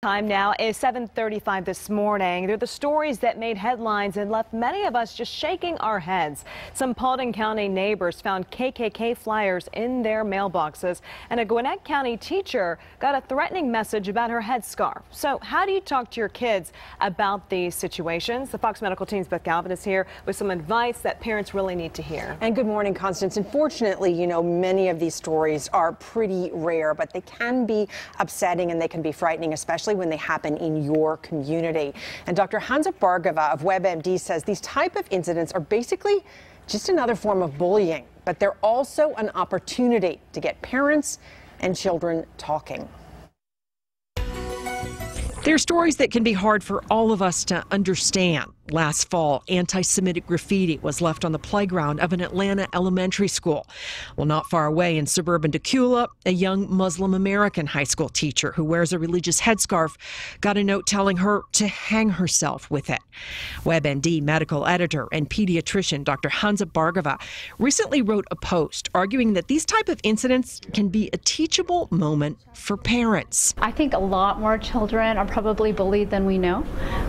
Time now is 7:35 this morning. They're the stories that made headlines and left many of us just shaking our heads. Some Paulding County neighbors found KKK flyers in their mailboxes, and a Gwinnett County teacher got a threatening message about her headscarf. So how do you talk to your kids about these situations? The Fox Medical team's Bhargava is here with some advice that parents really need to hear. And good morning, Constance. Unfortunately, many of these stories are pretty rare, but they can be upsetting and they can be frightening, especially when they happen in your community. And Dr. Hansa Barghava of WebMD says these type of incidents are basically just another form of bullying, but they're also an opportunity to get parents and children talking. They're stories that can be hard for all of us to understand. Last fall, anti-Semitic graffiti was left on the playground of an Atlanta elementary school. Well, not far away in suburban Dacula, a young Muslim American high school teacher who wears a religious headscarf got a note telling her to hang herself with it. WebMD medical editor and pediatrician Dr. Hansa Barghava recently wrote a post arguing that these type of incidents can be a teachable moment for parents. I think a lot more children are probably bullied than we know.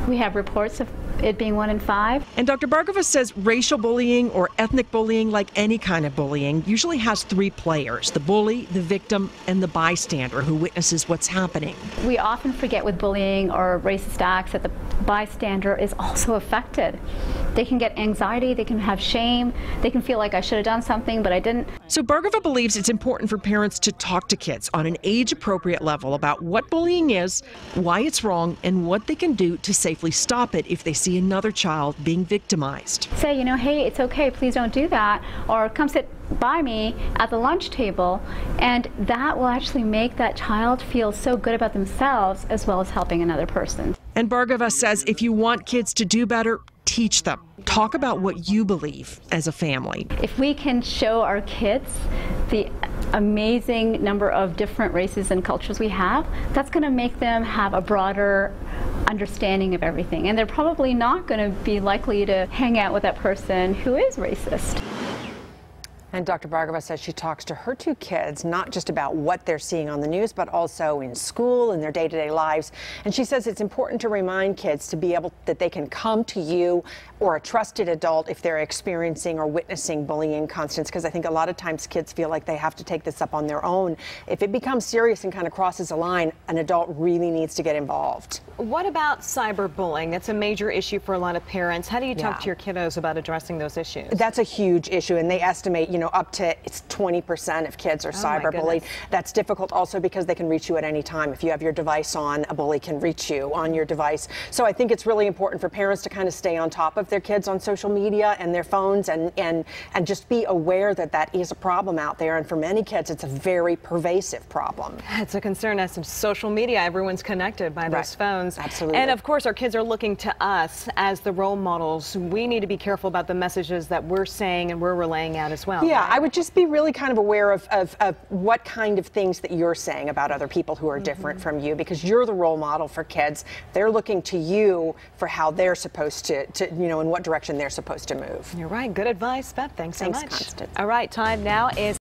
We have reports of it being 1 in 5. And Dr. Bhargava says racial bullying or ethnic bullying, like any kind of bullying, usually has 3 players: the bully, the victim, and the bystander who witnesses what's happening. We often forget with bullying or racist acts that the bystander is also affected. They can get anxiety, they can have shame, they can feel like I should have done something, but I didn't. So Bhargava believes it's important for parents to talk to kids on an age-appropriate level about what bullying is, why it's wrong, and what they can do to safely stop it if they see another child being victimized. Say, hey, it's okay, please don't do that, or come sit by me at the lunch table, and that will actually make that child feel so good about themselves as well as helping another person. And Bhargava says if you want kids to do better, teach them. Talk about what you believe as a family. If we can show our kids the amazing number of different races and cultures we have, that's going to make them have a broader understanding of everything. And they're probably not going to be likely to hang out with that person who is racist. And Dr. Bhargava says she talks to her 2 kids, not just about what they're seeing on the news, but also in school, in their day-to-day lives. And she says it's important to remind kids to be able that they can come to you or a trusted adult if they're experiencing or witnessing bullying, Constance, because I think a lot of times kids feel like they have to take this up on their own. If it becomes serious and kind of crosses a line, an adult really needs to get involved. What about cyberbullying? That's a major issue for a lot of parents. How do you talk to your kiddos about addressing those issues? That's a huge issue, and they estimate, up to 20% of kids are cyberbullied. That's difficult also because they can reach you at any time. If you have your device on, a bully can reach you on your device. So I think it's really important for parents to kind of stay on top of their kids on social media and their phones and just be aware that that is a problem out there. And for many kids, it's a very pervasive problem. It's a concern as some social media. Everyone's connected by those phones. Absolutely. And of course, our kids are looking to us as the role models. We need to be careful about the messages that we're saying and we're relaying out as well. Yeah, right? I would just be really kind of aware of what kind of things that you're saying about other people who are different from you, because you're the role model for kids. They're looking to you for how they're supposed to in what direction they're supposed to move. You're right. Good advice, Beth. Thanks so much. Constance. All right, time now is